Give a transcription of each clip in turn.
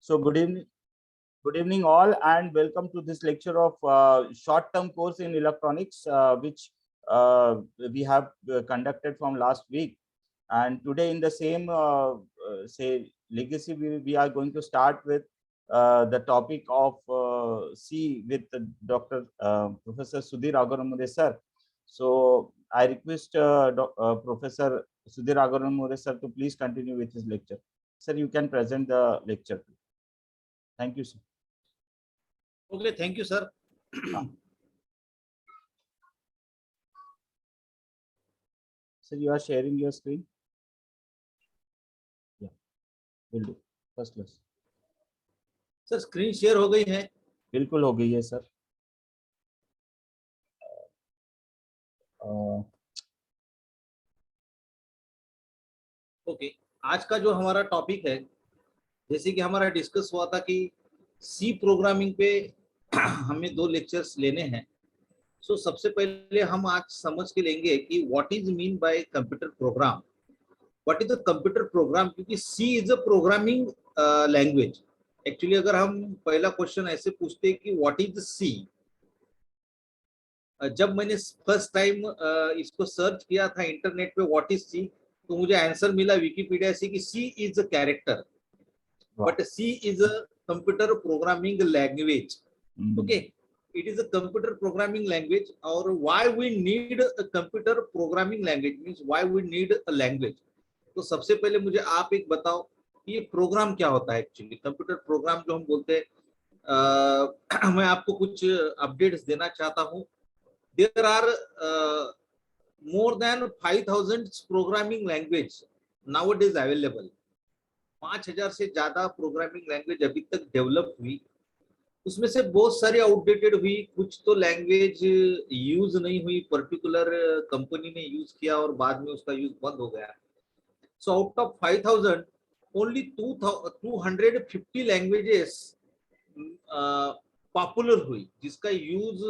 So good evening all, and welcome to this lecture of short-term course in electronics, which we have conducted from last week. And today, in the same say legacy, we are going to start with the topic of C with Dr. Professor Sudhir Agaramure sir. So I request Professor Sudhir Agaramure sir to please continue with his lecture. Sir, you can present the lecture. Thank you, sir. Okay, thank you, sir. Sir, you are sharing your screen? Yeah, will do. First class. Sir screen share हो गई है? बिल्कुल हो गई है sir. Okay, आज का जो हमारा टॉपिक है, जैसे कि हमारा डिस्कस हुआ था कि सी प्रोग्रामिंग पे हमें 2 लेक्चर्स लेने हैं. सो सबसे पहले हम आज समझ के लेंगे कि what is mean by computer program. What is the computer program, क्योंकि C is a programming language. Actually अगर हम पहला क्वेश्चन ऐसे पूछते हैं कि व्हाट इज सी, जब मैंने फर्स्ट टाइम इसको सर्च किया था इंटरनेट पे व्हाट इज सी, तो मुझे आंसर मिला विकिपीडिया से कि C is a character, but C is a computer programming language. Okay, it is a computer programming language. और why we need a computer programming language means why we need a language. तो सबसे पहले मुझे आप एक बताओ कि ये प्रोग्राम क्या होता है. एक्चुअली कंप्यूटर प्रोग्राम जो हम बोलते हैं, मैं आपको कुछ अपडेट्स देना चाहता हूँ. There are more than 5,000 programming language nowadays available. 5,000 से ज्यादा प्रोग्रामिंग लैंग्वेज अभी तक डेवलप हुई. उसमें से बहुत सारी आउटडेटेड हुई, कुछ तो लैंग्वेज यूज नहीं हुई, पर्टिकुलर कंपनी ने यूज किया और बाद में उसका यूज बंद हो गया. So out of 5,000 only 250 languages popular हुई, जिसका यूज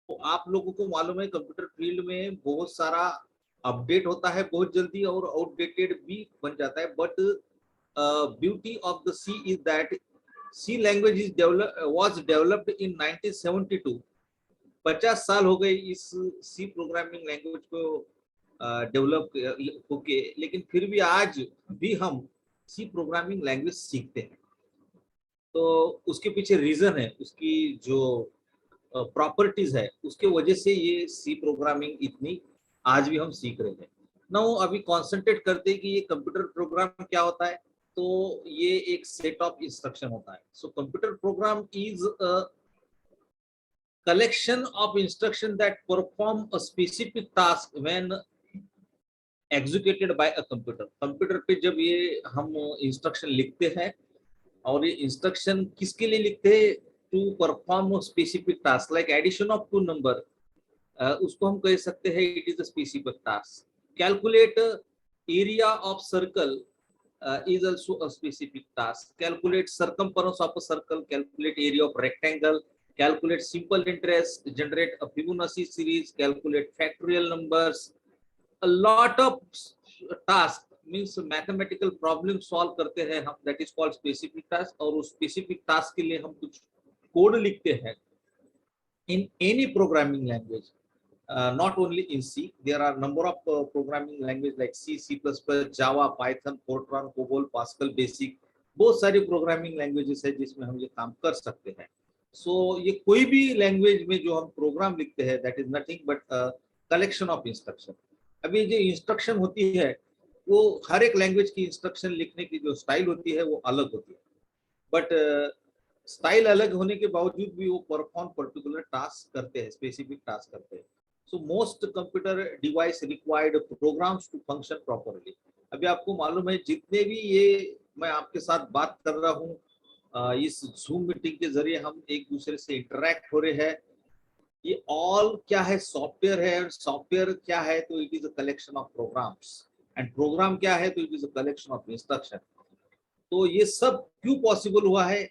तो आप लोगों को मालूम है कंप्यूटर फील्ड में बहुत सारा अपडेट होता है बहुत जल्दी और आउटडेटेड भी बन जाता है. But beauty of the C is that C language is was developed in 1972. 50 साल हो गए इस सी प्रोग्रामिंग लैंग्वेज को डेवलप होके, लेकिन फिर भी आज भी हम सी प्रोग्रामिंग लैंग्वेज सीखते हैं. तो उसके पीछे रीजन है, उसकी जो प्रॉपर्टीज है, उसके वजह से ये सी प्रोग्रामिंग इतनी आज भी हम सीख रहे हैं. नाउ अभी कॉन्सेंट्रेट करते हैं कि ये कंप्यूटर प्रोग्राम क्या होता है. तो ये एक सेट ऑफ इंस्ट्रक्शन होता है. सो computer program is a collection of instruction that perform a specific task when executed by a computer. Computer पे जब ये हम इंस्ट्रक्शन लिखते हैं, और ये इंस्ट्रक्शन किसके लिए लिखते हैं, to perform specific task like addition of 2 number, उसको हम कह सकते हैं it is a specific task. Calculate area of circle is also a specific task. Calculate circumference of a circle, calculate area of rectangle, calculate simple interest, generate a Fibonacci series, calculate factorial numbers. A lot of task means mathematical problem solve करते हैं हम, that is called specific task. और उस specific task के लिए हम कुछ code लिखते हैं in any programming language, not only in C. There are number of programming language like C, C++, Java, Python, Fortran, COBOL, Pascal, Basic. बहुत सारी प्रोग्रामिंग लैंग्वेजेस है जिसमें हम ये काम कर सकते हैं. सो ये कोई भी लैंग्वेज में जो हम प्रोग्राम लिखते हैं, that is nothing but collection of instruction. अभी जो इंस्ट्रक्शन होती है वो हर एक लैंग्वेज की इंस्ट्रक्शन लिखने की जो स्टाइल होती है वो अलग होती है, बट स्टाइल अलग होने के बावजूद भी वो परफॉर्म पर्टिकुलर टास्क करते हैं, स्पेसिफिक टास्क करते हैं. So most computer device required programs to function properly. अभी आपको मालूम है जितने भी ये मैं आपके साथ बात कर रहा हूँ, इस जूम मीटिंग के जरिए हम एक दूसरे से इंटरेक्ट हो रहे हैं, ये ऑल क्या है, सॉफ्टवेयर है. और सॉफ्टवेयर क्या है, तो it is a collection of programs. And program क्या है, तो it is a collection of instruction. तो ये सब क्यों पॉसिबल हुआ है,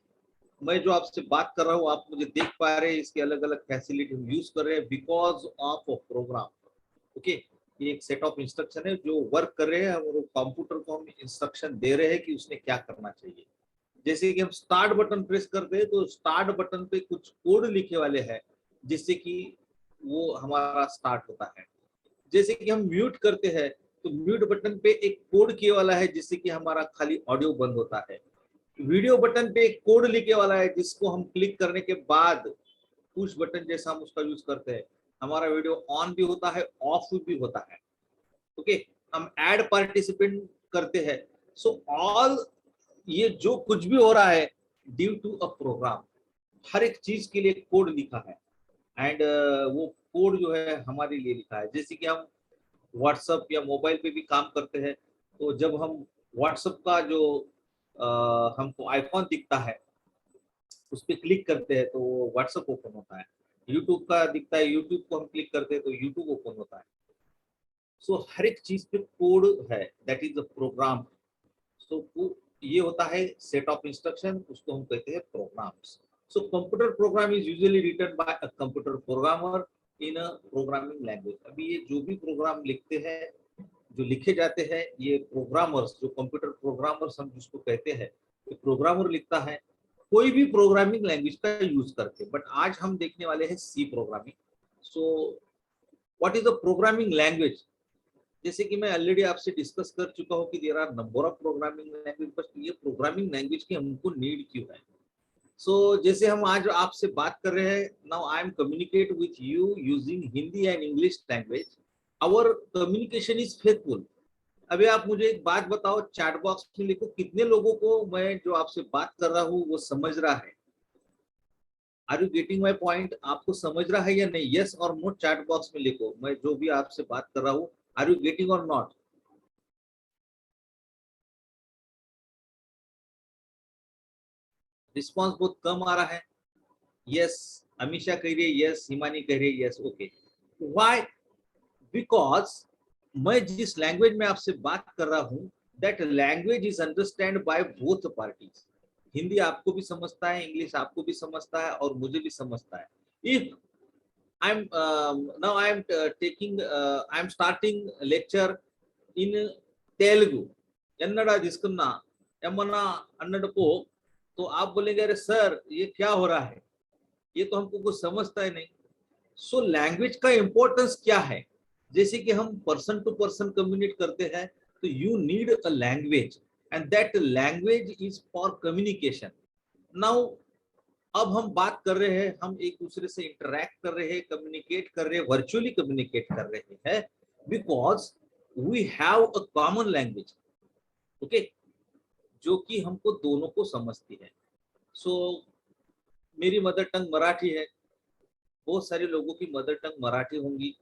मैं जो आपसे बात कर रहा हूँ आप मुझे देख पा रहे हैं, इसके अलग अलग फैसिलिटी हम यूज कर रहे हैं because of a program. Okay, ये एक सेट ऑफ इंस्ट्रक्शन है जो वर्क कर रहे हैं और कंप्यूटर को हम इंस्ट्रक्शन दे रहे हैं कि उसने क्या करना चाहिए। जैसे कि हम स्टार्ट बटन प्रेस करते हैं तो स्टार्ट बटन पे कुछ कोड लिखे वाले हैं जिससे कि वो हमारा स्टार्ट होता है। जैसे कि हम म्यूट करते हैं तो म्यूट बटन पे एक कोड किए वाला है जिससे कि हमारा खाली ऑडियो बंद होता है। वीडियो बटन पे एक कोड लिखे वाला है जिसको हम क्लिक करने के बाद पुश बटन जैसा हम उसका यूज करते हैं, हमारा वीडियो ऑन भी होता है ऑफ भी होता है। ओके, हम ऐड पार्टिसिपेंट करते हैं। सो ऑल ये जो कुछ भी हो रहा है ड्यू टू अ प्रोग्राम, हर एक चीज के लिए कोड लिखा है एंड वो कोड जो है हमारे लिए लिखा है। जैसे कि हम व्हाट्सएप या मोबाइल पे भी काम करते हैं तो जब हम व्हाट्सएप का जो हमको आइकॉन दिखता है उस पर क्लिक करते हैं तो व्हाट्सएप ओपन होता है। यूट्यूब का दिखता है, यूट्यूब को हम क्लिक करते हैं तो यूट्यूब ओपन होता है। सो हर एक चीज पे कोड है, दैट इज अ प्रोग्राम। सो ये होता है सेट ऑफ इंस्ट्रक्शन, उसको हम कहते हैं programs. So computer program is usually written by a computer programmer in a programming language. अभी ये जो भी प्रोग्राम लिखते हैं, जो लिखे जाते हैं, ये प्रोग्रामर्स, जो कंप्यूटर प्रोग्रामर्स हम जिसको कहते हैं, ये प्रोग्रामर लिखता है कोई भी प्रोग्रामिंग लैंग्वेज का यूज करके। बट आज हम देखने वाले हैं C programming. So what is the programming language? जैसे कि मैं ऑलरेडी आपसे डिस्कस कर चुका हूँ कि there are number of programming language, but ये प्रोग्रामिंग लैंग्वेज की हमको नीड क्यों है? सो जैसे हम आज आपसे बात कर रहे हैं, now I am communicate with you using Hindi and English language, our communication is faithful. अभी आप मुझे एक बात बताओ, चैट बॉक्स में लिखो कितने लोगों को मैं जो आपसे बात कर रहा हूँ वो समझ रहा है। Are you getting my point? आपको समझ रहा है या नहीं? यस और नो चैट बॉक्स में लिखो, मैं जो भी आपसे बात कर रहा हूँ, आर यू गेटिंग और नॉट? रिस्पॉन्स बहुत कम आ रहा है। यस, अमीशा कह रही है यस, हिमानी कह रही है यस। Okay, why? बिकॉज मैं जिस लैंग्वेज में आपसे बात कर रहा हूं that language is understand by both parties. Hindi आपको भी समझता है, इंग्लिश आपको भी समझता है और मुझे भी समझता है। If I am now I am taking I am starting lecture in Telugu, Kannada जिसकन्ना एमना अन्नडपो, तो आप बोलेंगे अरे सर ये क्या हो रहा है, ये तो हमको कुछ समझता ही नहीं। सो लैंग्वेज का इंपॉर्टेंस क्या है? जैसे कि हम पर्सन टू पर्सन कम्युनिकेट करते हैं तो you need a language and that language is for communication. Now अब हम बात कर रहे हैं, हम एक दूसरे से इंटरैक्ट कर रहे हैं, कम्युनिकेट कर रहे हैं, वर्चुअली कम्युनिकेट कर रहे हैं because we have a common language. Okay, जो कि हमको दोनों को समझती है। सो मेरी मदर टंग मराठी है, बहुत सारे लोगों की मदर टंग मराठी होंगी,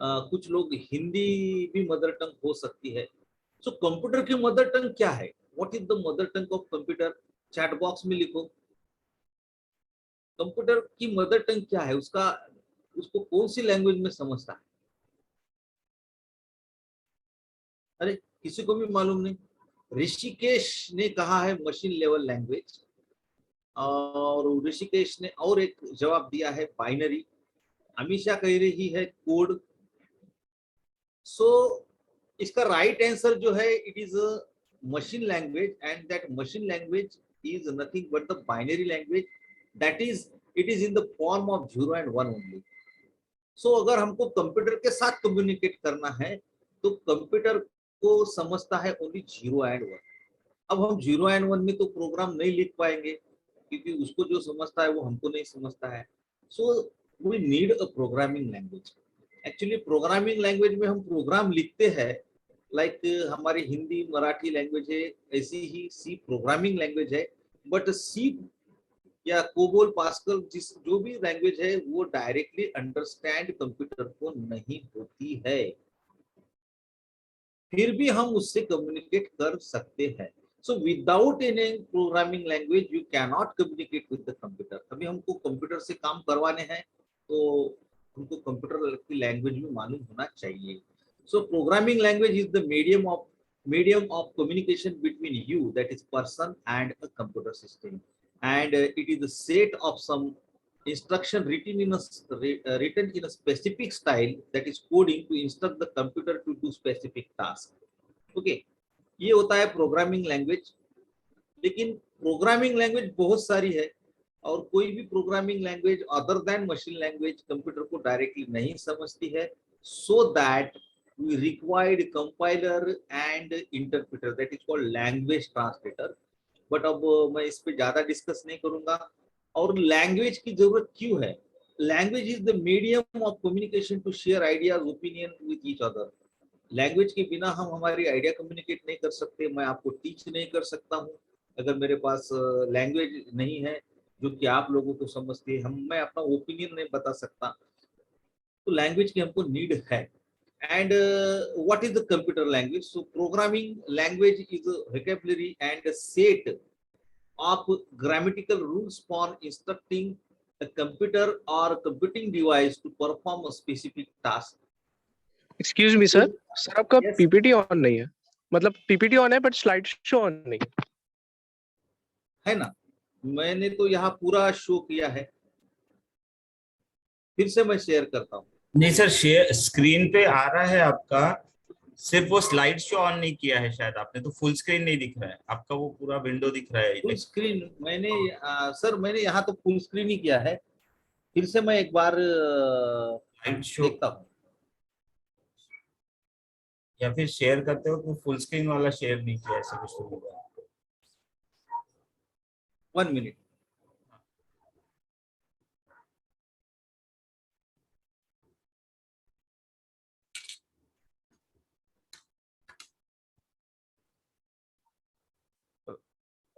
कुछ लोग हिंदी भी मदर टंग हो सकती है। सो कंप्यूटर की मदर टंग क्या है? What is the mother tongue of computer? Chat box में लिखो, कंप्यूटर की मदर टंग क्या है, उसका उसको कौन सी लैंग्वेज में समझता है? अरे किसी को भी मालूम नहीं। ऋषिकेश ने कहा है मशीन लेवल लैंग्वेज, और ऋषिकेश ने और एक जवाब दिया है बाइनरी। अमीशा कह रही है कोड। सो इसका राइट आंसर जो है it is a machine language and that machine language is nothing but the binary language, that is it is in the form of 0 and 1 only. So अगर हमको कंप्यूटर के साथ कम्युनिकेट करना है तो कंप्यूटर को समझता है ओनली 0 and 1। अब हम 0 and 1 में तो प्रोग्राम नहीं लिख पाएंगे क्योंकि उसको जो समझता है वो हमको नहीं समझता है। So we need a programming language. Actually programming language में हम प्रोग्राम लिखते हैं, लाइक हमारी हिंदी मराठी लैंग्वेज है, ऐसी ही सी प्रोग्रामिंग लैंग्वेज है। बट सी या कोबोल पास्कल जिस जो भी लैंग्वेज है वो डायरेक्टली अंडरस्टैंड कंप्यूटर को नहीं होती है, फिर भी हम उससे कम्युनिकेट कर सकते हैं। So without any programming language you can not communicate with the computer. अभी हमको कंप्यूटर से काम करवाने हैं तो हमको कंप्यूटर की लैंग्वेज भी मालूम होना चाहिए। So programming language is the medium of communication between you, that is person, and a computer system. and it is a set of some instruction written in a specific style that is coding to instruct the computer to do specific task. Okay, ये होता है programming language. लेकिन programming language बहुत सारी है और कोई भी programming language other than machine language computer को डायरेक्टली नहीं समझती है. So that we required compiler and interpreter, that is called language translator. But अब मैं इस पे ज्यादा डिस्कस नहीं करूंगा. और लैंग्वेज की जरूरत क्यों है? Language is the medium of communication to share ideas opinion with each other. Language के बिना हम हमारी आइडिया कम्युनिकेट नहीं कर सकते. मैं आपको टीच नहीं कर सकता हूँ अगर मेरे पास लैंग्वेज नहीं है जो कि आप लोगों को समझती है. मैं अपना ओपिनियन नहीं बता सकता. तो लैंग्वेज की हमको नीड है. And what is the computer language? So programming language is a vocabulary and a set of grammatical rules for instructing a computer or computing device to perform a specific task. Excuse me sir, आपका Yes. PPT on नहीं है. मतलब PPT on है but slide show on नहीं है ना? मैंने तो यहाँ पूरा शो किया है. फिर से मैं शेयर करता हूँ. नहीं सर, शेयर स्क्रीन पे आ रहा है आपका, सिर्फ वो स्लाइड शो ऑन नहीं किया है शायद आपने. तो फुल स्क्रीन नहीं दिख रहा है आपका, वो पूरा विंडो दिख रहा है. फुल स्क्रीन मैंने सर मैंने यहाँ तो फुल स्क्रीन ही किया है. फिर से मैं एक बार स्लाइड शो देखता हूँ. या फिर शेयर करते हो तो फुल स्क्रीन वाला शेयर नहीं किया, ऐसा कुछ तो होगा. 1 minute.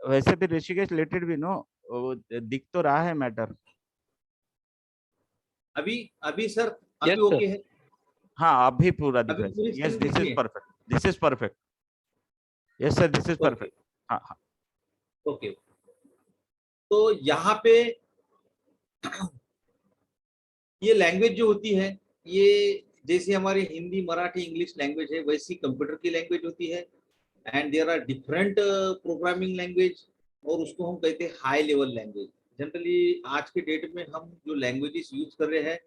वैसे भी ऋषिकेश लेटेड भी नो दिख तो रहा है मैटर. अभी सर Yes, अभी sir. ओके है. हाँ अभी पूरा दिख अभी रहा है. पूरी यस screen दिस दिख रही इज है? Perfect. This is perfect. Yes sir this is perfect. हाँ हाँ. ओके. तो यहाँ पे ये लैंग्वेज जो होती है, ये जैसे हमारी हिंदी मराठी इंग्लिश लैंग्वेज है वैसी कंप्यूटर की लैंग्वेज होती है. And there are different programming language और उसको हम कहते हैं हाई लेवल लैंग्वेज. जनरली आज के डेट में हम जो लैंग्वेजेस यूज कर रहे हैं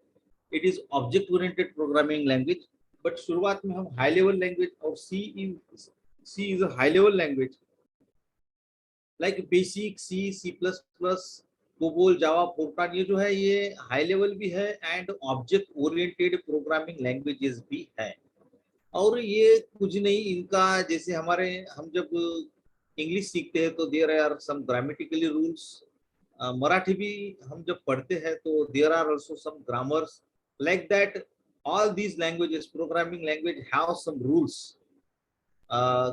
it is object oriented programming language. But शुरुआत में हम हाई लेवल लैंग्वेज और C is a high level language like basic C, C plus plus, COBOL, Java, FORTRAN, ये जो है ये हाई लेवल भी है and object oriented programming languages भी है. और ये कुछ नहीं, इनका जैसे हम जब इंग्लिश सीखते हैं तो there are some grammatically rules. Marathi भी हम जब पढ़ते हैं तो there are also some grammars. Like that all these languages, programming language, have some rules,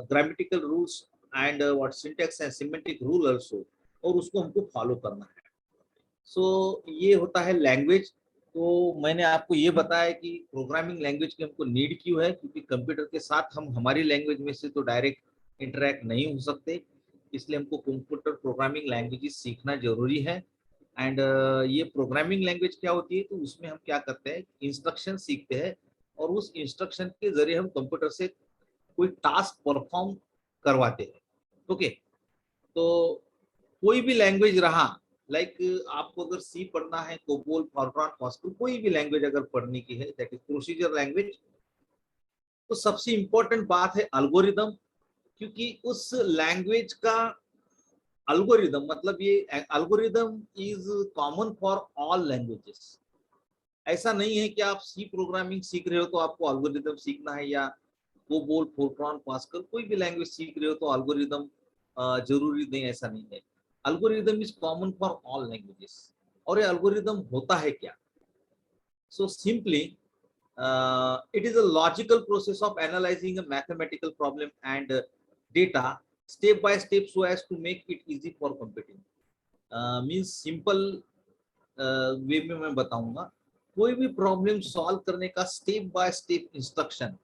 grammatical rules and what syntax and semantic rule also, और उसको हमको फॉलो करना है. सो ये होता है लैंग्वेज. तो मैंने आपको ये बताया कि प्रोग्रामिंग लैंग्वेज की हमको नीड क्यों है, क्योंकि कंप्यूटर के साथ हम हमारी लैंग्वेज में से तो डायरेक्ट इंटरेक्ट नहीं हो सकते. इसलिए हमको कंप्यूटर प्रोग्रामिंग लैंग्वेजेस सीखना जरूरी है. एंड ये प्रोग्रामिंग लैंग्वेज क्या होती है, तो उसमें हम क्या करते हैं, इंस्ट्रक्शन सीखते हैं और उस इंस्ट्रक्शन के जरिए हम कंप्यूटर से कोई टास्क परफॉर्म करवाते हैं. ओके. तो कोई भी लैंग्वेज रहा, लाइक आपको अगर सी पढ़ना है, कोबोल, फॉरट्रान, पास्कल, कोई भी लैंग्वेज अगर पढ़ने की है दैट इज प्रोसीजर लैंग्वेज, तो सबसे इंपॉर्टेंट बात है एल्गोरिदम. क्योंकि उस लैंग्वेज का एल्गोरिदम मतलब ये algorithm is common for all languages. ऐसा नहीं है कि आप सी प्रोग्रामिंग सीख रहे हो तो आपको एल्गोरिदम सीखना है, या कोबोल, फोरट्रान, पास्कल कोई भी लैंग्वेज सीख रहे हो तो एल्गोरिदम जरूरी नहीं, ऐसा नहीं है. Algorithm is common for all languages. और ये एल्गोरिदम होता है क्या? So simply it is a logical process of analyzing a mathematical problem and data step by step so as to make it easy for computing. Means simple वे में मैं बताऊंगा. कोई भी प्रॉब्लम सॉल्व करने का स्टेप बाय स्टेप इंस्ट्रक्शन.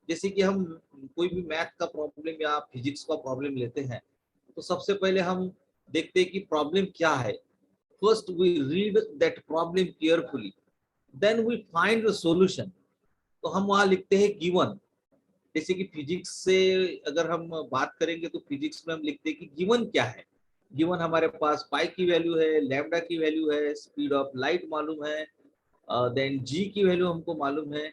जैसे कि हम कोई भी मैथ का प्रॉब्लम या फिजिक्स का प्रॉब्लम लेते हैं तो सबसे पहले हम देखते हैं कि प्रॉब्लम क्या है. First we read that problem carefully, then we find the solution. तो हम वहां लिखते हैं गिवन. जैसे कि फिजिक्स से अगर हम बात करेंगे तो फिजिक्स में हम लिखते हैं कि गिवन क्या है, गिवन हमारे पास पाई की वैल्यू है, लैम्डा की वैल्यू है, स्पीड ऑफ लाइट मालूम है, देन जी की वैल्यू हमको मालूम है,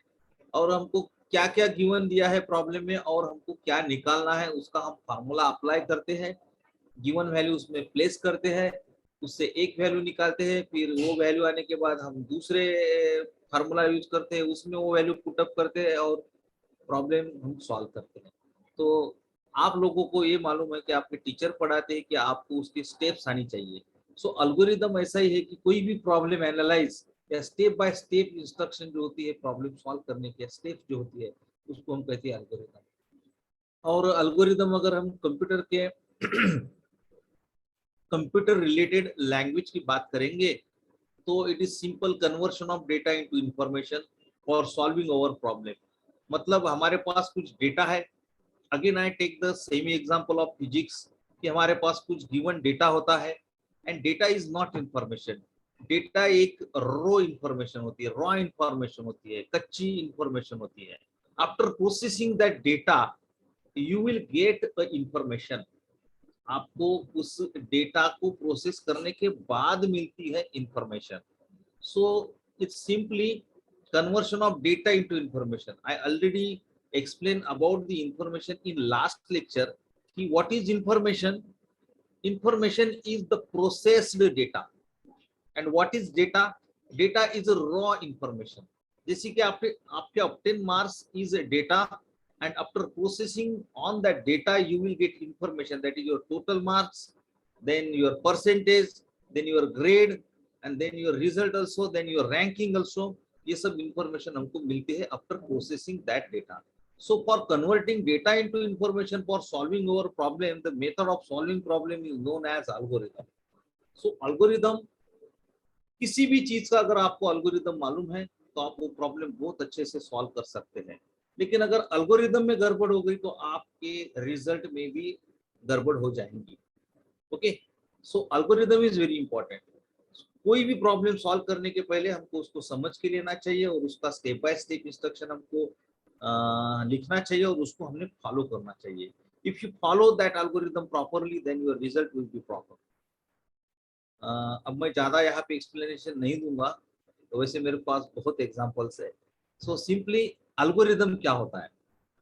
और हमको क्या क्या गिवन दिया है प्रॉब्लम में और हमको क्या निकालना है उसका हम फार्मूला अप्लाई करते हैं, गिवन वैल्यू उसमें प्लेस करते हैं, उससे एक वैल्यू निकालते हैं, फिर वो वैल्यू आने के बाद हम दूसरे फार्मूला यूज करते हैं, उसमें वो वैल्यू पुटअप करते हैं और प्रॉब्लम हम सॉल्व करते हैं। तो आप लोगों को ये मालूम है कि आपके टीचर पढ़ाते हैं कि आपको उसके स्टेप्स आनी चाहिए। सो एल्गोरिदम ऐसा ही है कि कोई भी प्रॉब्लम एनालाइज या स्टेप बाय स्टेप इंस्ट्रक्शन जो होती है प्रॉब्लम सॉल्व करने के स्टेप जो होती है उसको हम कहते हैं एल्गोरिदम। और एल्गोरिदम अगर हम कंप्यूटर के कंप्यूटर रिलेटेड लैंग्वेज की बात करेंगे तो it is simple conversion of data into information for solving our problem. मतलब हमारे पास कुछ डेटा है, again I take the same example of physics कि हमारे पास कुछ गिवन डेटा होता है and data is not information. Data एक रॉ इंफॉर्मेशन होती है, रॉ इंफॉर्मेशन होती है, कच्ची इंफॉर्मेशन होती है। After processing that data you will get a information. आपको उस डेटा को प्रोसेस करने के बाद मिलती है information. So it's simply conversion of data into information. I already explained about the information in last lecture. What is information? Information is the processed data. And what is data? Data is a raw information. जैसे कि आपके obtained marks is a data, and after processing on that data you will get information, that is your total marks, then your percentage, then your grade, and then your result also, then your ranking also. ये सब information हमको मिलती है after processing that data. So for converting data into information for solving our problem, the method of solving problem is known as algorithm. So algorithm, किसी भी चीज का अगर आपको एल्गोरिथम मालूम है तो आप वो प्रॉब्लम बहुत अच्छे से सॉल्व कर सकते हैं। लेकिन अगर एल्गोरिथम में गड़बड़ हो गई तो आपके रिजल्ट में भी गड़बड़ हो जाएंगी। Okay, so algorithm is very important. कोई भी प्रॉब्लम सॉल्व करने के पहले हमको उसको समझ के लेना चाहिए और उसका स्टेप बाय स्टेप इंस्ट्रक्शन हमको लिखना चाहिए और उसको हमने फॉलो करना चाहिए। If you follow that algorithm properly then your result will be proper. अब मैं ज्यादा यहाँ पे एक्सप्लेनेशन नहीं दूंगा, तो वैसे मेरे पास बहुत एग्जांपल्स है। सो सिंपली एल्गोरिथम क्या होता है?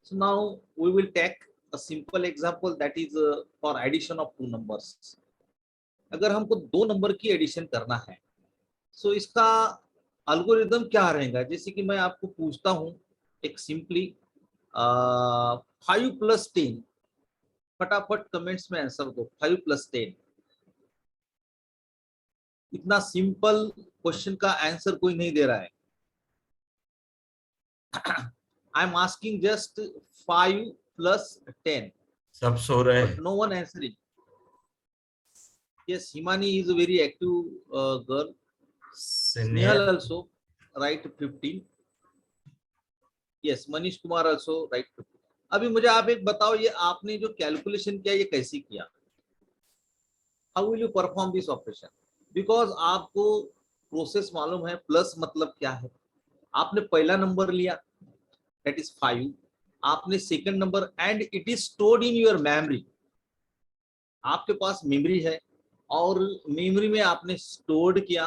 So now we will take a simple example that is for addition of two numbers. अगर हमको दो नंबर की एडिशन करना है सो इसका एल्गोरिथम क्या रहेगा? जैसे कि मैं आपको पूछता हूं एक सिंपली 5 + 10, फटाफट कमेंट्स में आंसर दो। 5 + 10, इतना सिंपल क्वेश्चन का आंसर कोई नहीं दे रहा है। आई एम आस्किंग जस्ट 5 + 10, सब सो रहे but no one answering. Yes, Himani is a very active girl. Snehal also right 15. Yes, Manish Kumar also right 15. अभी मुझे आप एक बताओ, ये आपने जो कैलकुलेशन किया ये कैसे किया? How will you perform this operation? Because आपको प्रोसेस मालूम है, प्लस मतलब क्या है। आपने पहला नंबर लिया that is 5, आपने second number and it is stored in your memory. आपके पास मेमोरी है और मेमोरी में आपने स्टोर्ड किया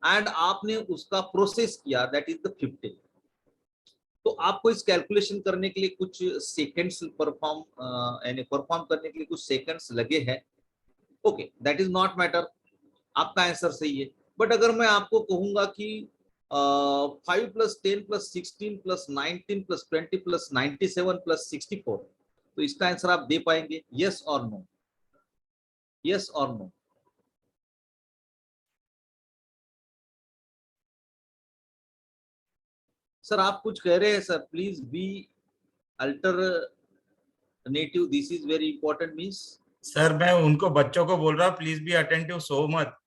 एंड आपने उसका प्रोसेस किया, दैट इज द 15। तो आपको इस कैलकुलेशन करने के लिए कुछ सेकंड्स परफॉर्म करने के लिए कुछ सेकंड्स लगे हैं। Okay, that is not matter, आपका आंसर सही है। बट अगर मैं आपको कहूंगा कि 5 + 10 + 16 + 19 + 20 + 97 + 64, तो इसका आंसर आप दे पाएंगे? यस और नो? यस और नो? सर आप कुछ कह रहे हैं sir, please be alternative, this is very important means. Sir मैं उनको बच्चों को बोल रहा हूँ प्लीज बी अटेंटिव, सो मत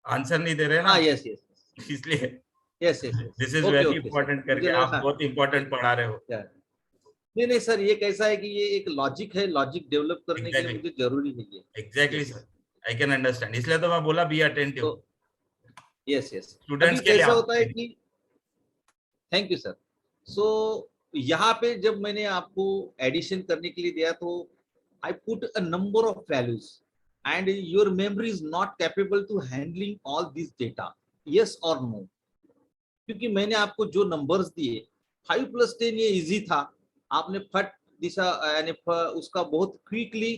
आंसर नहीं दे रहे ना। हाँ यस यस इसलिए yes yes this is okay very okay sir, important मुझे करके आप लगा बहुत इंपॉर्टेंट पढ़ा रहे हो। नहीं नहीं सर, ये कैसा है कि ये एक लॉजिक है, लॉजिक डेवलप करने के लिए एग्जैक्टली मुझे जरूरी है ये। Exactly sir, I can understand, इसलिए तो मैं बोला बी अटेंटिव। तो यस यस, स्टूडेंट्स अभी के लिए कैसा आप होता है कि, थैंक यू सर। सो यहाँ पे जब मैंने आपको एडिशन करने के लिए दिया तो I put a number of values, and your memory is not capable to handling all this data, yes or no? क्योंकि मैंने आपको जो नंबर्स दिए 5 + 10 ये इजी था, आपने फट दिशा यानी उसका बहुत क्विकली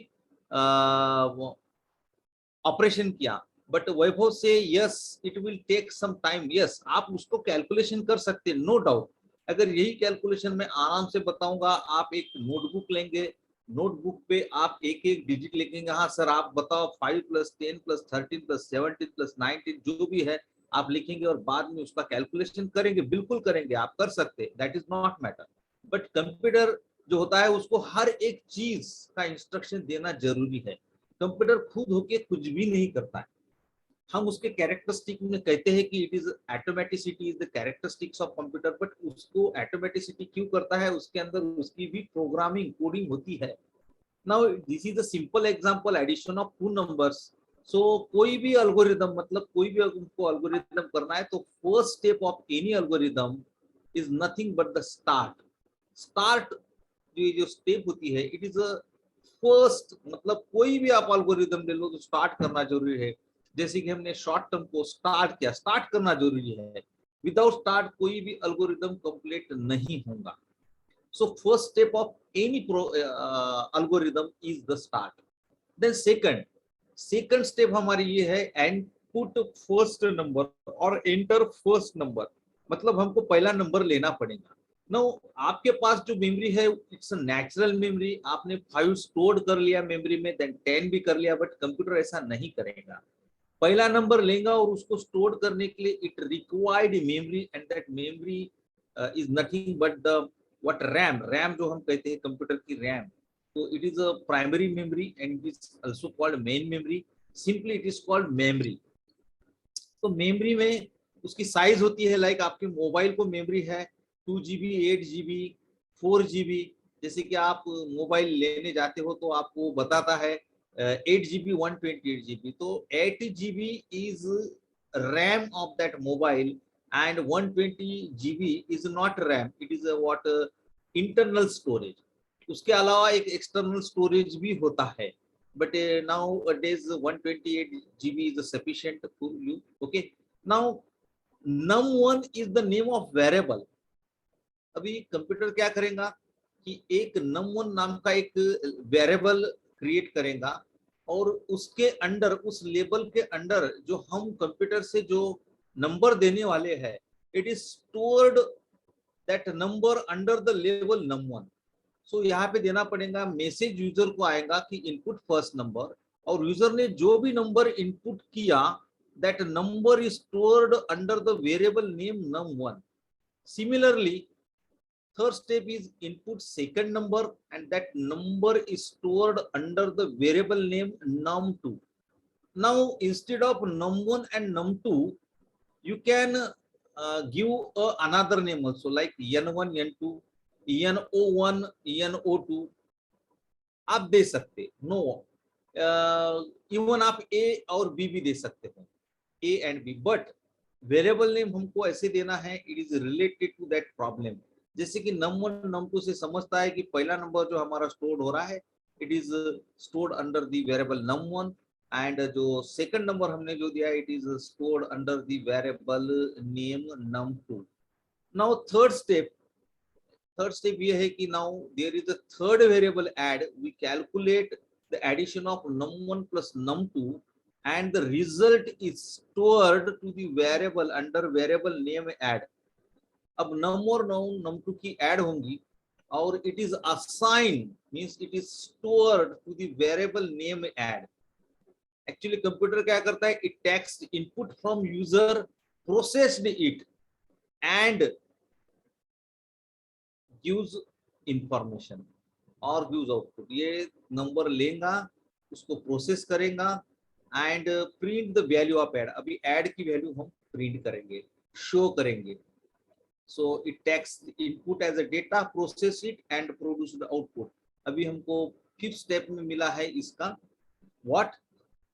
ऑपरेशन किया, बट वैभव से yes it will take some time, yes आप उसको कैलकुलेशन कर सकते हैं, नो डाउट। अगर यही कैलकुलेशन मैं आराम से बताऊंगा, आप एक नोटबुक लेंगे, नोटबुक पे आप एक एक डिजिट लिखेंगे, हाँ सर आप बताओ 5 + 10 + 13 + 17 + 19 जो भी है आप लिखेंगे और बाद में उसका कैलकुलेशन करेंगे, बिल्कुल करेंगे, आप कर सकते, that is not matter. But computer जो होता है उसको हर एक चीज का इंस्ट्रक्शन देना जरूरी है। कंप्यूटर खुद होके कुछ भी नहीं करता है। हम उसके कैरेक्टरिस्टिक में कहते हैं कि it is automaticity is the characteristics of computer, but उसको ऑटोमेटिसिटी क्यों करता है, उसके अंदर उसकी भी प्रोग्रामिंग कोडिंग होती है। Now this is a simple example, addition of two numbers. So कोई भी एल्गोरिदम, मतलब कोई भी उनको एल्गोरिदम करना है तो first step of any algorithm is nothing but the start. Start जो स्टेप होती है इट इज अ फर्स्ट, मतलब कोई भी आप एल्गोरिदम ले लो तो स्टार्ट करना जरूरी है। जैसे कि हमने शॉर्ट टर्म को स्टार्ट किया, स्टार्ट करना जरूरी है, विदाउट स्टार्ट कोई भी एल्गोरिदम कंप्लीट नहीं होगा। So first step of any algorithm is the start. Then second step हमारी ये है input first number और enter first number, मतलब हमको पहला नंबर लेना पड़ेगा। Now आपके पास जो मेमोरी है इट्स नेचुरल मेमोरी, आपने 5 स्टोर कर लिया मेमोरी में, देन 10 भी कर लिया, बट कंप्यूटर ऐसा नहीं करेगा। पहला नंबर लेगा और उसको स्टोर करने के लिए it required memory, and that memory is nothing but the what RAM. RAM जो हम कहते हैं कंप्यूटर की रैम, तो it is a primary memory and it is also called main memory, simply it is called memory. तो memory में उसकी size होती है, लाइक आपके मोबाइल को मेमोरी है 2 GB, 8 GB, 4 GB। जैसे कि आप मोबाइल लेने जाते हो तो आपको बताता है 8 GB 128 GB, तो 8 GB is RAM of that mobile and 120 GB is not RAM, it is a what internal storage। उसके अलावा एक एक्सटर्नल स्टोरेज भी होता है, but nowadays 128 GB is sufficient for you। Okay, now num1 is the name of variable। अभी computer क्या करेगा कि एक num1 नाम का एक वेरिएबल क्रिएट करेगा, और उसके अंडर, उस लेबल के अंडर जो हम कंप्यूटर से जो नंबर देने वाले हैं, it is stored that number under the label num1। सो यहाँ पे देना पड़ेगा, मैसेज यूजर को आएगा कि इनपुट फर्स्ट नंबर, और यूजर ने जो भी नंबर इनपुट किया that number is stored under the variable name num1। Similarly third step is input second number, and that number is stored under the variable name num2। Now instead of num1 and num2 you can give another name also, like n1 n2 en01 en02 आप दे सकते, no even आप ए और B भी दे सकते हैं, A and B, but variable name हमको ऐसे देना है it is related to that problem. जैसे कि num1 num2 से समझता है कि पहला नंबर जो हमारा स्टोर्ड हो रहा है it is stored under the variable num1, and जो सेकंड नंबर हमने जो दिया it is stored under the variable name num2। Now third step ये है कि now there is a third variable add, we calculate the addition of num1 plus num2 and the result is stored to the variable under variable name add। अब num और num2 की add होंगी और it is assign, means it is stored to the variable name add. Actually computer क्या करता है, it takes input from user, processed it and gives information और gives output. ये नंबर लेगा, उसको प्रोसेस करेगा and print the value of add. अभी add की वैल्यू हम प्रिंट करेंगे, शो करेंगे। So it takes input as a data, process it and produce the output। अभी हमको फिफ्थ स्टेप में मिला है इसका what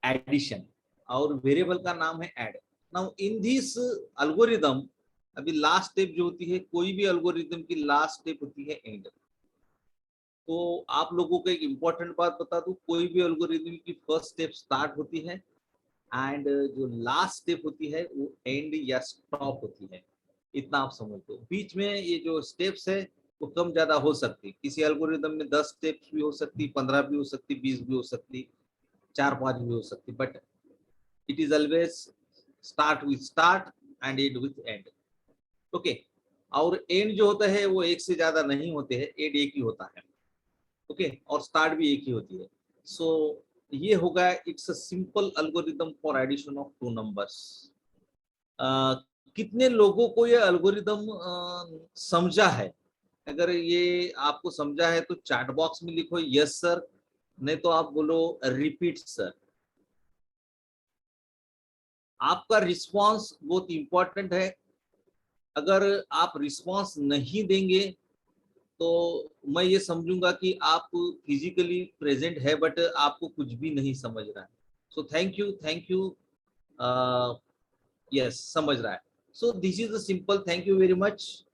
एडिशन, और वेरिएबल का नाम है add. Now in this algorithm, अभी लास्ट स्टेप जो होती है, कोई भी एल्गोरिदम की लास्ट स्टेप होती है एंड। तो आप लोगों को एक इम्पोर्टेंट बात बता दूं, कोई भी एल्गोरिदम की फर्स्ट स्टेप स्टार्ट होती है एंड जो लास्ट स्टेप होती है वो एंड या स्टॉप होती है। इतना आप समझ लो। बीच में ये जो स्टेप्स है वो कम ज्यादा हो सकती, किसी एल्गोरिदम में 10 स्टेप्स भी हो सकती, 15 भी हो सकती, 20 भी हो सकती, 4-5 भी हो सकती, but it is always start with start and and with and. Okay, और एंड जो होता है वो एक से ज्यादा नहीं होते हैं, एंड एक ही होता है। ओके, और स्टार्ट भी एक ही होती है। सो ये होगा, it's a simple algorithm for addition of two numbers. कितने लोगों को ये एल्गोरिदम समझा है? अगर ये आपको समझा है तो चैट बॉक्स में लिखो यस सर, नहीं तो आप बोलो रिपीट सर। आपका रिस्पांस बहुत इंपॉर्टेंट है। अगर आप रिस्पांस नहीं देंगे तो मैं ये समझूंगा कि आप फिजिकली प्रेजेंट है बट आपको कुछ भी नहीं समझ रहा है। सो थैंक यू यस, समझ रहा है। So this is a simple, thank you very much.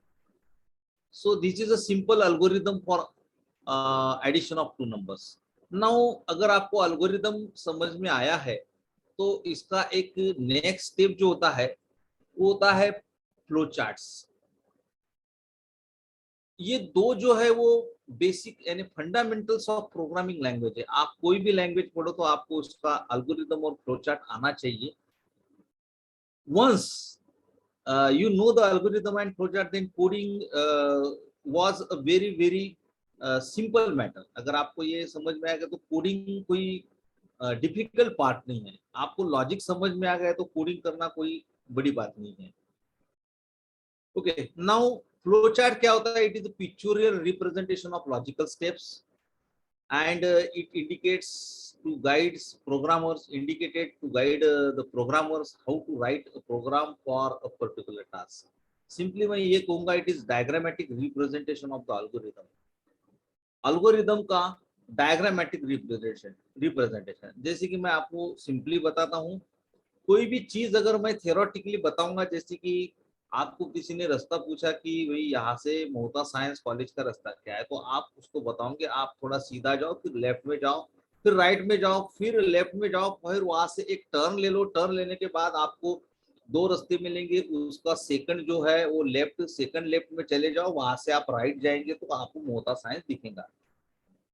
So this is a simple algorithm for addition of two numbers. Now अगर आपको एल्गोरिदम समझ में आया है तो इसका एक नेक्स्ट स्टेप जो होता है वो होता है फ्लो चार्ट्स। ये दो जो है वो बेसिक यानी फंडामेंटल्स ऑफ प्रोग्रामिंग लैंग्वेज है। आप कोई भी लैंग्वेज पढ़ो तो आपको उसका एल्गोरिदम और फ्लो चार्ट आना चाहिए। Once you know the algorithm and flow chart, then coding was a very simple matter। अगर आपको ये समझ में आएगा तो कोडिंग कोई डिफिकल्ट पार्ट नहीं है। आपको लॉजिक समझ में आ गया तो कोडिंग करना कोई बड़ी बात नहीं है। ओके, नाउ फ्लो चार्ट क्या होता है? It is a pictorial representation of logical steps and it indicates to guides programmers indicated to guide the programmers how to write a program for a particular task। simply मैं ये कहूंगा it is diagrammatic representation of the algorithm। algorithm का diagrammatic representation जैसे कि मैं आपको simply बताता हूँ। कोई भी चीज अगर मैं थ्योरेटिकली बताऊंगा, जैसे कि आपको किसी ने रास्ता पूछा कि भाई यहाँ से मोहता साइंस कॉलेज का रास्ता क्या है, तो आप उसको बताओगे आप थोड़ा सीधा जाओ, फिर लेफ्ट में जाओ, फिर राइट में जाओ, फिर लेफ्ट में जाओ, फिर वहां से एक टर्न ले लो। टर्न लेने के बाद आपको दो रास्ते मिलेंगे, उसका सेकंड जो है वो लेफ्ट, सेकंड लेफ्ट में चले जाओ, वहां से आप राइट जाएंगे तो आपको मोहता साइंस दिखेगा।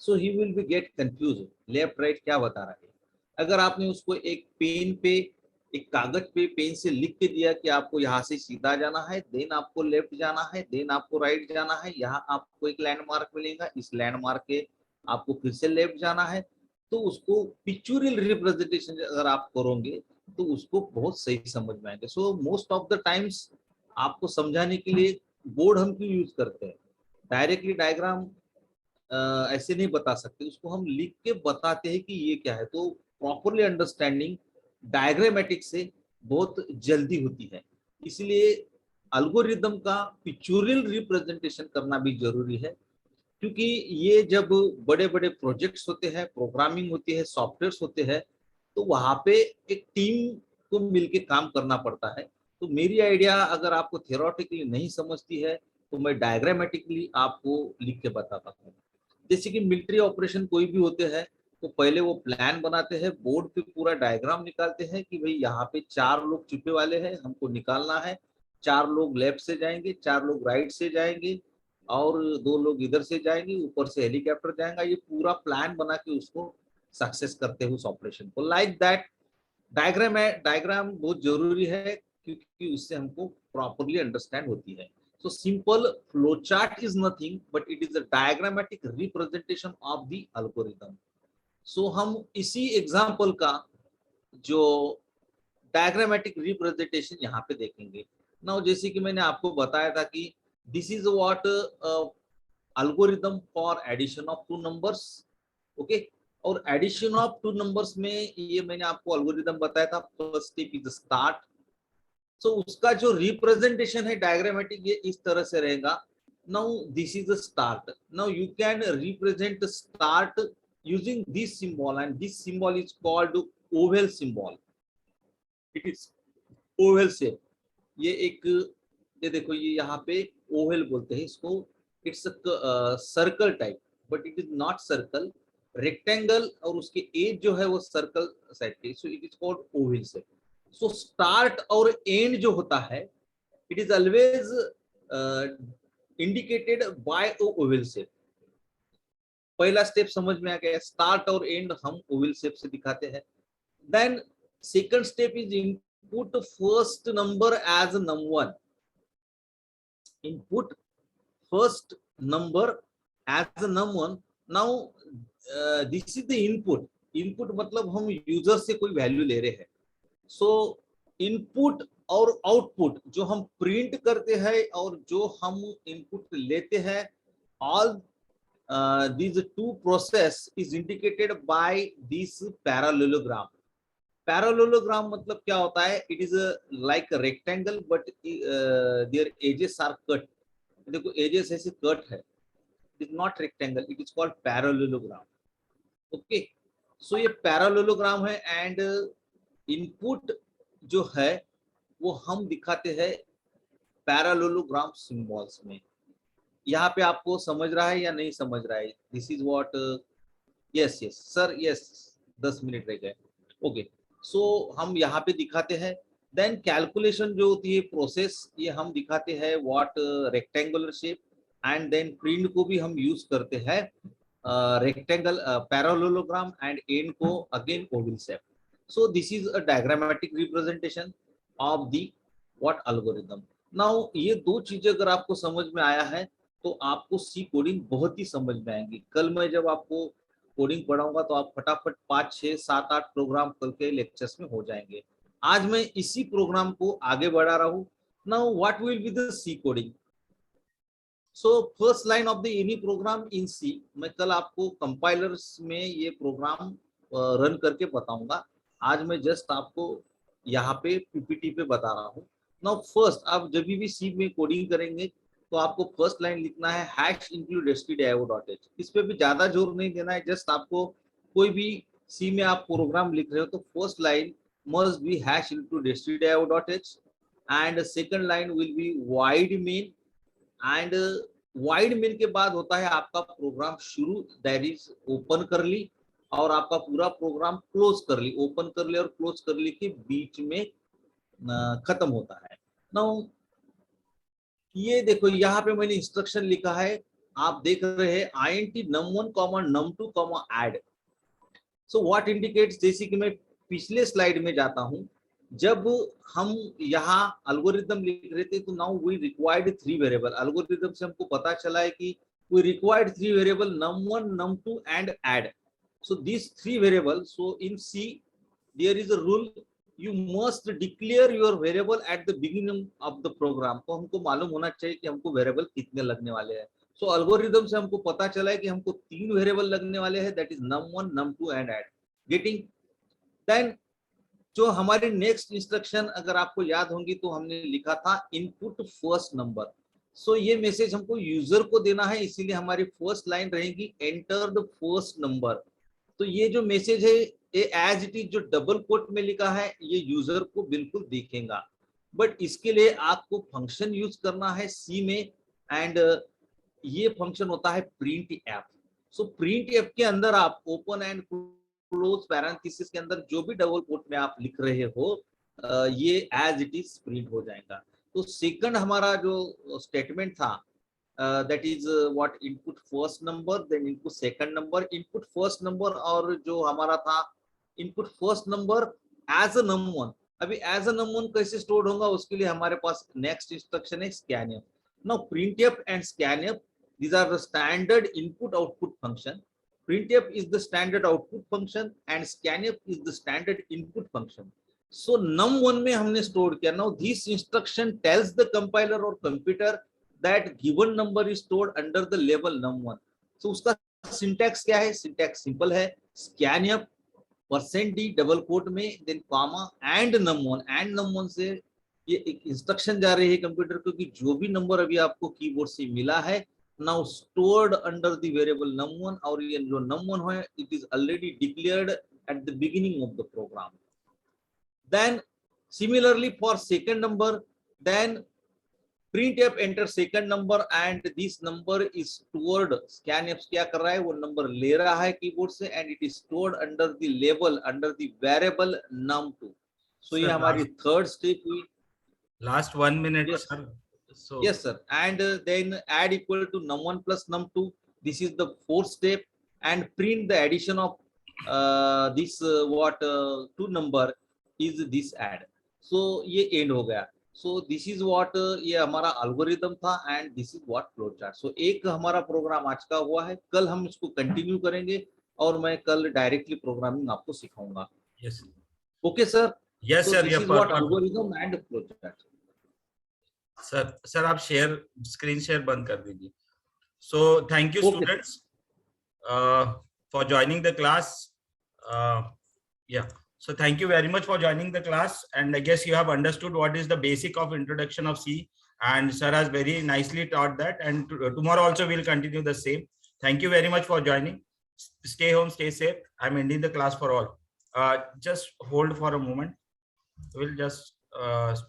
So he will be get confuse, left right क्या बता रहा है। अगर आपने उसको एक पेन पे, एक कागज पे पेन से लिख के दिया कि आपको यहाँ से सीधा जाना है, देन आपको लेफ्ट जाना है, देन आपको राइट जाना है, यहाँ आपको एक लैंडमार्क मिलेगा, इस लैंडमार्क के आपको फिर से लेफ्ट जाना है, तो उसको पिक्चोरियल रिप्रेजेंटेशन अगर आप करोगे तो उसको बहुत सही समझ में आएगा। So most of the times आपको समझाने के लिए बोर्ड हम क्यों यूज करते हैं? डायरेक्टली डायग्राम ऐसे नहीं बता सकते, उसको हम लिख के बताते हैं कि ये क्या है। तो प्रॉपरली अंडरस्टैंडिंग डायग्रामेटिक से बहुत जल्दी होती है। इसलिए अल्गोरिदम का पिक्चोरियल रिप्रेजेंटेशन करना भी जरूरी है, क्योंकि ये जब बड़े बड़े प्रोजेक्ट्स होते हैं, प्रोग्रामिंग होती है, सॉफ्टवेयर होते हैं, तो वहां पे एक टीम को मिलके काम करना पड़ता है। तो मेरी आइडिया अगर आपको थियोरेटिकली नहीं समझती है तो मैं डायग्रामेटिकली आपको लिख के बताता हूँ। जैसे कि मिलिट्री ऑपरेशन कोई भी होते हैं तो पहले वो प्लान बनाते हैं, बोर्ड पे पूरा डायग्राम निकालते हैं कि भाई यहाँ पे 4 लोग छिपे वाले हैं, हमको निकालना है। 4 लोग लेफ्ट से जाएंगे, 4 लोग राइट से जाएंगे, और 2 लोग इधर से जाएंगे, ऊपर से हेलीकॉप्टर जाएगा। ये पूरा प्लान बना के उसको सक्सेस करते हैं उस ऑपरेशन को। लाइक दैट डायग्राम बहुत जरूरी है, क्योंकि उससे हमको प्रॉपरली अंडरस्टैंड होती है। So simple flowchart is nothing but it is a diagrammatic representation of the algorithm। So हम इसी एग्जाम्पल का जो डायग्रामेटिक रिप्रेजेंटेशन यहाँ पे देखेंगे। नाउ जैसे कि मैंने आपको बताया था कि this is what algorithm for addition of two numbers. Okay, और एडिशन ऑफ टू नंबर्स में ये मैंने आपको algorithm बताया था, first step is start. So उसका जो रिप्रेजेंटेशन है डायग्रामेटिक ये इस तरह से रहेगा। Now this is the start. Now you can represent start using this symbol, and this symbol is called Oval symbol. It is Oval shape. ये एक, ये देखो, ये यहाँ पे ओवल बोलते हैं इसको। It's circle type, but it is not circle, rectangle और उसके एज जो है वो सर्कल साइड के, so it is called Oval shape. So start और एंड जो होता है it is always indicated by Oval shape. पहला स्टेप समझ में आ गया, स्टार्ट और एंड हम ओवल शेप से दिखाते हैं. Then second step is input first number as num1. Input first number as a num1. Now this is the input. Input मतलब हम यूजर से कोई वैल्यू ले रहे हैं. सो इनपुट और आउटपुट जो हम प्रिंट करते हैं और जो हम इनपुट लेते हैं, all these two process is indicated by this parallelogram. Parallelogram मतलब क्या होता है? It is like a rectangle but their edges are cut. देखो एजेस ऐसे कट है, it is not rectangle, it is called parallelogram. Okay, so ये parallelogram है and input जो है वो हम दिखाते हैं पैरेललोग्राम सिंबल्स में. यहाँ पे आपको समझ रहा है या नहीं समझ रहा है? This is what, yes yes sir, yes 10 minute रह गए. ओके, सो हम यहाँ पे दिखाते हैं. देन कैलकुलेशन जो होती है प्रोसेस, ये हम दिखाते हैं what rectangular shape, and then print को भी हम यूज करते हैं रेक्टेंगल पैरेललोग्राम एंड एंड को again oval shape. So this is a diagrammatic representation of the what algorithm. Now ये दो चीजें अगर आपको समझ में आया है तो आपको सी कोडिंग बहुत ही समझ में आएंगी. कल मैं जब आपको कोडिंग पढ़ाऊंगा तो आप फटाफट 5, 6, 7, 8 प्रोग्राम कल के लेक्चर्स में हो जाएंगे. आज मैं इसी प्रोग्राम को आगे बढ़ा रहा हूं. Now what will be the C coding. So first line of the any program in C, मैं कल आपको कंपाइलर्स में ये प्रोग्राम रन करके बताऊंगा. आज मैं जस्ट आपको यहाँ पे पीपीटी पे बता रहा हूँ. नाउ फर्स्ट आप जब भी सी में कोडिंग करेंगे तो आपको फर्स्ट लाइन लिखना है #include_stdio.h. इस पे भी ज्यादा जोर नहीं देना है. जस्ट आपको कोई भी सी में आप प्रोग्राम लिख रहे हो तो first line must be #include_stdio.h and second line will be void main, and void main के बाद होता है आपका प्रोग्राम शुरू, दैट इज ओपन कर ली, और आपका पूरा प्रोग्राम क्लोज कर ली. ओपन कर ली और क्लोज कर ली के बीच में खत्म होता है. नाउ ये देखो यहाँ पे मैंने इंस्ट्रक्शन लिखा है, आप देख रहे हैं int num1, num2, add. So what indicates, जैसे कि मैं पिछले स्लाइड में जाता हूं, जब हम यहाँ एल्गोरिथम लिख रहे थे तो now we required 3 variable. Algorithm से हमको पता चला है कि we required 3 variable num1, num2 and add. So this 3 variable, so in C there is a rule, you must declare your variable at the beginning of the program. तो हमको मालूम होना चाहिए कि हमको वेरिएबल कितने लगने वाले हैं. सो एल्गोरिथम से हमको पता चला है कि हमको 3 वेरिएबल लगने वाले हैं, that is num1, num2 and add. Getting? Then जो हमारी नेक्स्ट इंस्ट्रक्शन अगर आपको याद होंगी तो हमने लिखा था इनपुट फर्स्ट नंबर. सो ये मैसेज हमको यूजर को देना है, इसीलिए हमारी फर्स्ट लाइन रहेगी एंटर द फर्स्ट नंबर. तो ये जो मैसेज है ये एज इट इज जो डबल कोट में लिखा है ये यूजर को बिल्कुल दिखेगा. बट इसके लिए आपको फंक्शन यूज करना है सी में, एंड ये फंक्शन होता है print F. So print F के अंदर आप ओपन एंड क्लोज पैरेंथेसिस के अंदर जो भी डबल कोट में आप लिख रहे हो ये एज इट इज प्रिंट हो जाएगा. तो सेकंड हमारा जो स्टेटमेंट था that is what input first number, then input second number, input first number, और जो हमारा था input first number as a num1. अभी एज अ num1 कैसे स्टोर होगा उसके लिए हमारे पास नेक्स्ट इंस्ट्रक्शन है scanf. Now printf and scanf, these are the standard input output function. printf is the standard output function and scanf is the standard input function. So num1 में हमने store किया. Now this instruction tells the compiler or computer that given number is stored under the label num1. So उसका syntax क्या है? syntax simple है, scanf %d double quote में then comma and num1. And num1 से ये एक instruction जा रही है कंप्यूटर को कि जो भी नंबर अभी आपको कीबोर्ड से मिला है now stored under the variable num1, और ये जो num1 है it is already declared at the beginning of the program. Then similarly for second number, then printf enter second number and this number is stored, scanf क्या कर रहा है, वो number ले रहा है कीबोर्ड से and it is stored under the label, under the variable num2. So ये हमारी third step हुई. Last 1 minute, Yes. sir. So Yes, sir. And then add equal to num1 plus num2. This is the fourth step, and print the addition of this two number is this add. So ये end हो गया. So this is what ये हमारा algorithm था and this is what flowchart. So एक हमारा programme आज का हुआ है, कल हम इसको कंटिन्यू करेंगे और मैं कल डायरेक्टली प्रोग्रामिंग आपको सिखाऊंगा. yes, Okay, sir. yes, So sir. this Yeah, is what algorithm and flowchart. Sir आप शेयर स्क्रीन शेयर बंद कर दीजिए. So thank you, Okay. students, for joining the class. Yeah. So thank you very much for joining the class, and I guess you have understood what is the basic of introduction of C, and sir has very nicely taught that, and tomorrow also we'll continue the same. Thank you very much for joining. Stay home, stay safe. I'm ending the class for all. Just hold for a moment. We'll just stop.